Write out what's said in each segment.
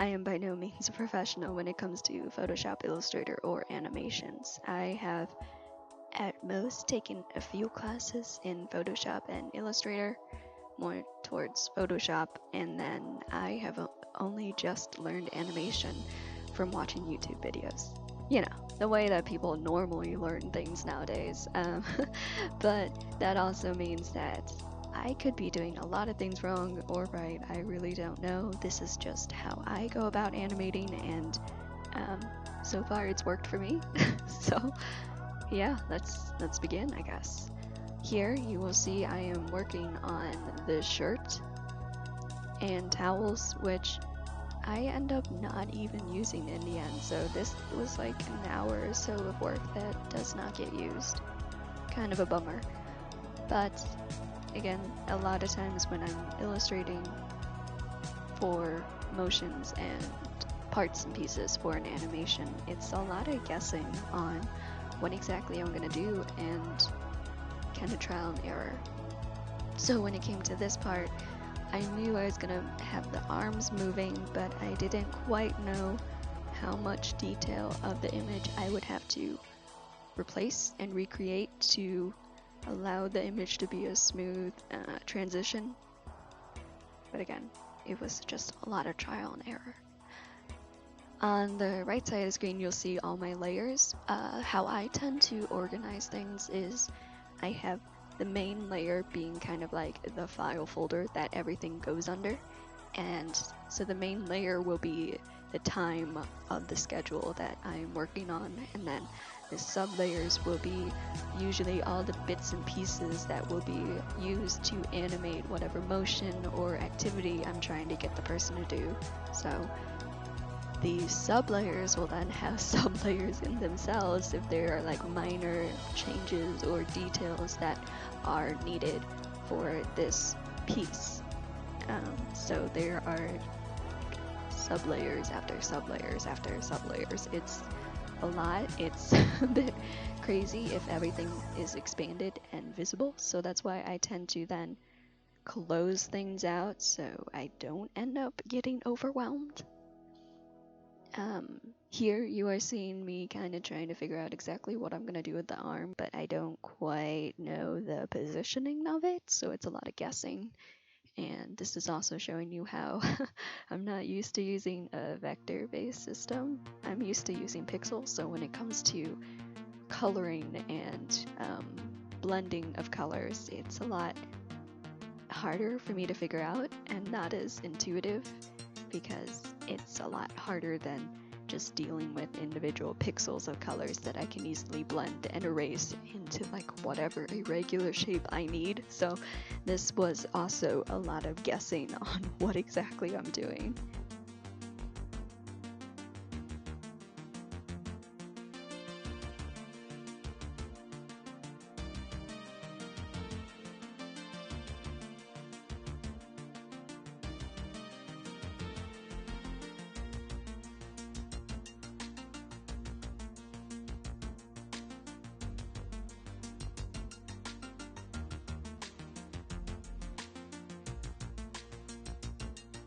I am by no means a professional when it comes to Photoshop, Illustrator, or animations. I have at most taken a few classes in Photoshop and Illustrator, more towards Photoshop, and then I have only just learned animation from watching YouTube videos. You know, the way that people normally learn things nowadays. But that also means that I could be doing a lot of things wrong or right. I really don't know. This is just how I go about animating, and so far it's worked for me. So yeah, let's begin, I guess. Here you will see I am working on the shirt and towels, which I end up not even using in the end. So this was like an hour or so of work that does not get used. Kind of a bummer. But again, a lot of times when I'm illustrating for motions and parts and pieces for an animation, it's a lot of guessing on what exactly I'm gonna do and kind of trial and error. So when it came to this part, I knew I was gonna have the arms moving, but I didn't quite know how much detail of the image I would have to replace and recreate to allow the image to be a smooth transition. But again, it was just a lot of trial and error. On the right side of the screen, you'll see all my layers. How I tend to organize things is I have the main layer being kind of like the file folder that everything goes under. And so the main layer will be the time of the schedule that I'm working on, and then the sub layers will be usually all the bits and pieces that will be used to animate whatever motion or activity I'm trying to get the person to do. So the sub layers will then have sub layers in themselves if there are like minor changes or details that are needed for this piece. So there are sub layers after sub layers after sub layers. It's a lot. It's a bit crazy if everything is expanded and visible. So that's why I tend to then close things out so I don't end up getting overwhelmed. Here you are seeing me kind of trying to figure out exactly what I'm gonna do with the arm, but I don't quite know the positioning of it, so it's a lot of guessing. And this is also showing you how I'm not used to using a vector-based system. I'm used to using pixels, so when it comes to coloring and blending of colors, it's a lot harder for me to figure out and not as intuitive, because it's a lot harder than just dealing with individual pixels of colors that I can easily blend and erase into like whatever irregular shape I need. So this was also a lot of guessing on what exactly I'm doing.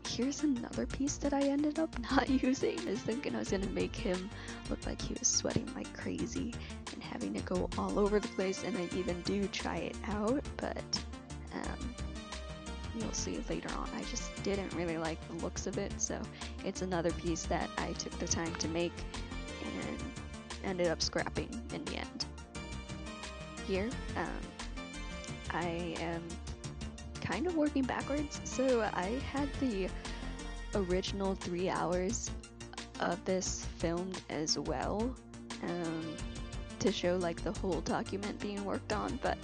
Here's another piece that I ended up not using. I was thinking I was gonna make him look like he was sweating like crazy and having to go all over the place, and I even do try it out, but you'll see later on, I just didn't really like the looks of it, so it's another piece that I took the time to make and ended up scrapping in the end. Here, I am kind of working backwards, so I had the original 3 hours of this filmed as well, to show like the whole document being worked on, but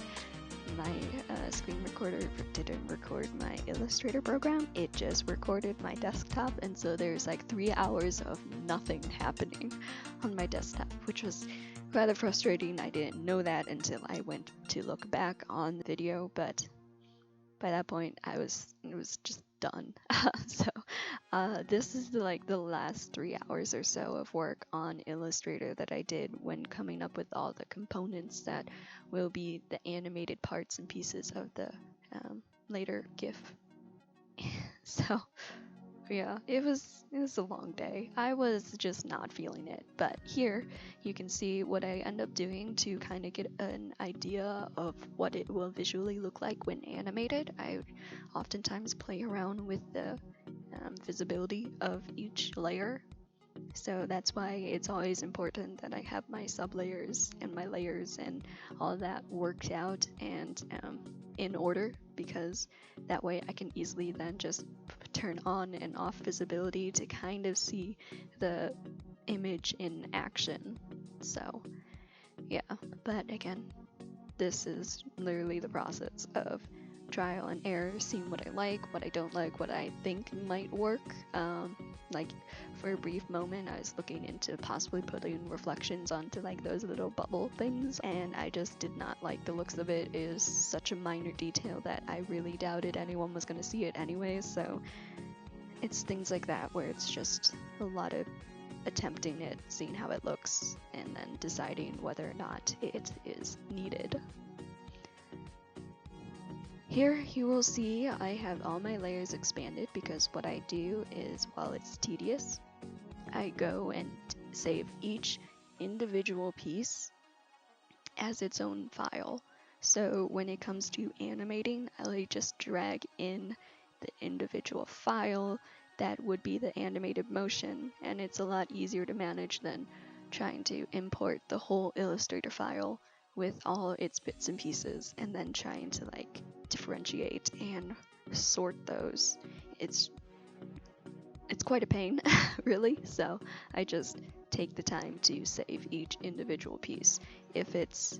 my screen recorder didn't record my Illustrator program, it just recorded my desktop, and so there's like 3 hours of nothing happening on my desktop, which was rather frustrating. I didn't know that until I went to look back on the video, but by that point it was just done. So this is the last 3 hours or so of work on Illustrator that I did when coming up with all the components that will be the animated parts and pieces of the later GIF. So Yeah, it was a long day. I was just not feeling it. But here you can see what I end up doing to kind of get an idea of what it will visually look like when animated. I oftentimes play around with the visibility of each layer. So that's why it's always important that I have my sublayers and my layers and all that worked out and in order, because that way I can easily then just turn on and off visibility to kind of see the image in action. So yeah, but again, this is literally the process of trial and error, seeing what I like, what I don't like, what I think might work. Like for a brief moment, I was looking into possibly putting reflections onto like those little bubble things, and I just did not like the looks of it. It is such a minor detail that I really doubted anyone was going to see it anyways. So it's things like that where it's just a lot of attempting it, seeing how it looks, and then deciding whether or not it is needed. Here you will see I have all my layers expanded, because what I do is, while it's tedious, I go and save each individual piece as its own file. So when it comes to animating, I just drag in the individual file that would be the animated motion, and it's a lot easier to manage than trying to import the whole Illustrator file with all its bits and pieces and then trying to like differentiate and sort those. It's quite a pain, really. So I just take the time to save each individual piece. If it's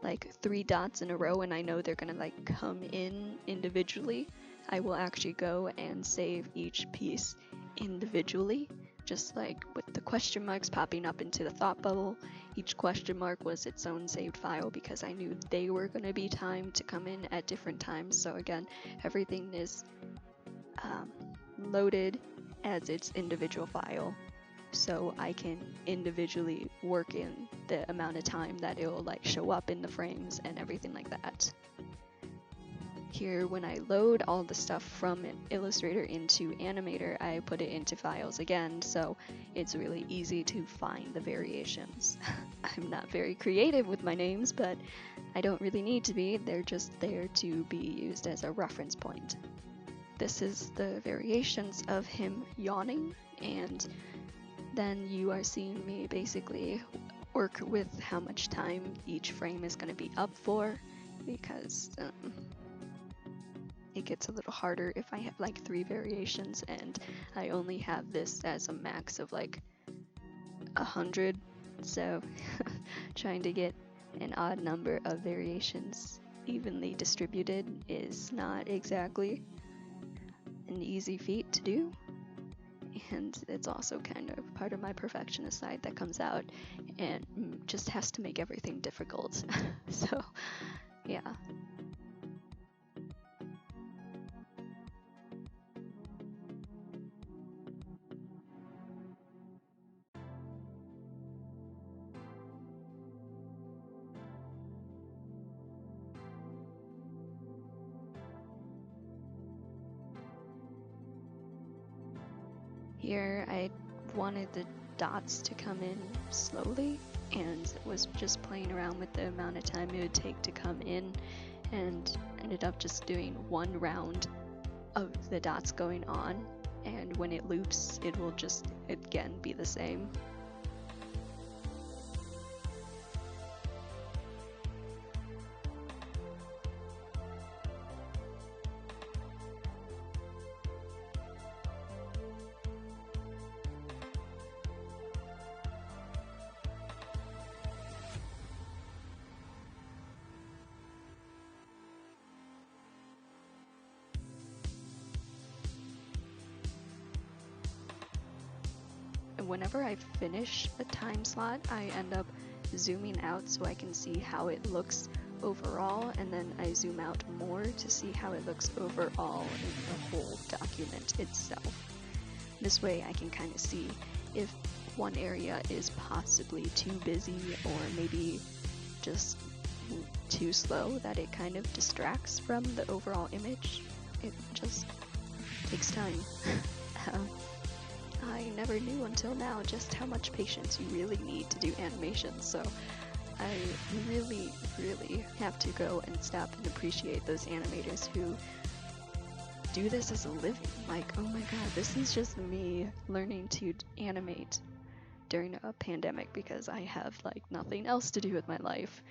like 3 dots in a row and I know they're gonna like come in individually, I will actually go and save each piece individually, just like with the question marks popping up into the thought bubble. Each question mark was its own saved file because I knew they were going to be timed to come in at different times. So again, everything is loaded as its individual file, so I can individually work in the amount of time that it will like show up in the frames and everything like that. Here, when I load all the stuff from Illustrator into Animator, I put it into files again, so it's really easy to find the variations. I'm not very creative with my names, but I don't really need to be. They're just there to be used as a reference point. This is the variations of him yawning, and then you are seeing me basically work with how much time each frame is going to be up for, because it gets a little harder if I have like 3 variations and I only have this as a max of like 100, so trying to get an odd number of variations evenly distributed is not exactly an easy feat to do, and it's also kind of part of my perfectionist side that comes out and just has to make everything difficult. So yeah. Here I wanted the dots to come in slowly, and was just playing around with the amount of time it would take to come in, and ended up just doing 1 round of the dots going on, and when it loops it will just again be the same. Whenever I finish a time slot, I end up zooming out so I can see how it looks overall, and then I zoom out more to see how it looks overall in the whole document itself. This way I can kind of see if one area is possibly too busy or maybe just too slow that it kind of distracts from the overall image. It just takes time. Um, I never knew until now just how much patience you really need to do animations, so I really, really have to go and stop and appreciate those animators who do this as a living. Like, oh my god, this is just me learning to animate during a pandemic because I have like nothing else to do with my life.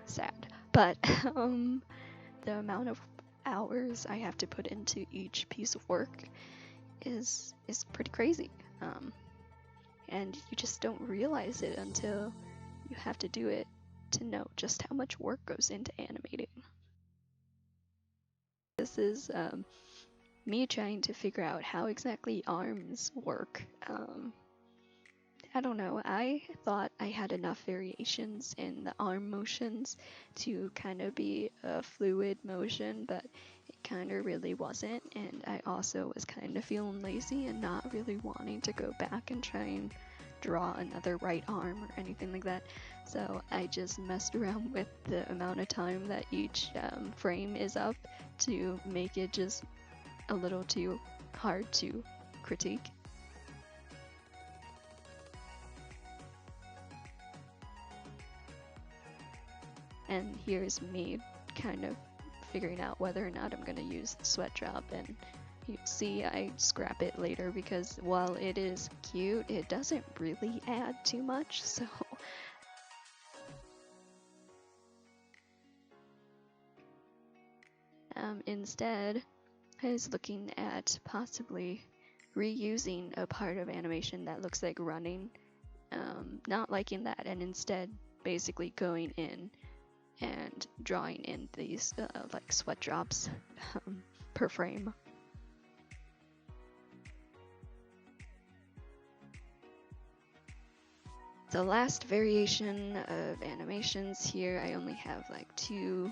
Sad. But the amount of hours I have to put into each piece of work is pretty crazy. And you just don't realize it until you have to do it to know just how much work goes into animating. This is me trying to figure out how exactly arms work. I don't know, I thought I had enough variations in the arm motions to kind of be a fluid motion, but it kind of really wasn't, and I also was kind of feeling lazy and not really wanting to go back and try and draw another right arm or anything like that, so I just messed around with the amount of time that each frame is up to make it just a little too hard to critique. And here's me kind of figuring out whether or not I'm going to use the sweat drop, and you'll see I scrap it later because while it is cute, it doesn't really add too much, so instead I was looking at possibly reusing a part of animation that looks like running, not liking that, and instead basically going in and drawing in these like sweat drops per frame. The last variation of animations here, I only have like 2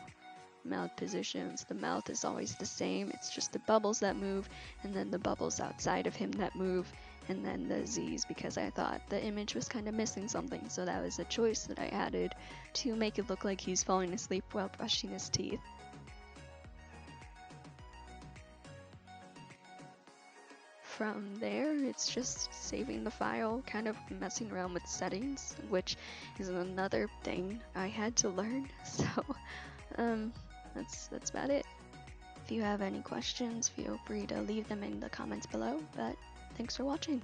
mouth positions. The mouth is always the same, it's just the bubbles that move, and then the bubbles outside of him that move, and then the Z's, because I thought the image was kind of missing something, so that was a choice that I added to make it look like he's falling asleep while brushing his teeth. From there, it's just saving the file, kind of messing around with settings, which is another thing I had to learn, so that's about it. If you have any questions, feel free to leave them in the comments below, but thanks for watching.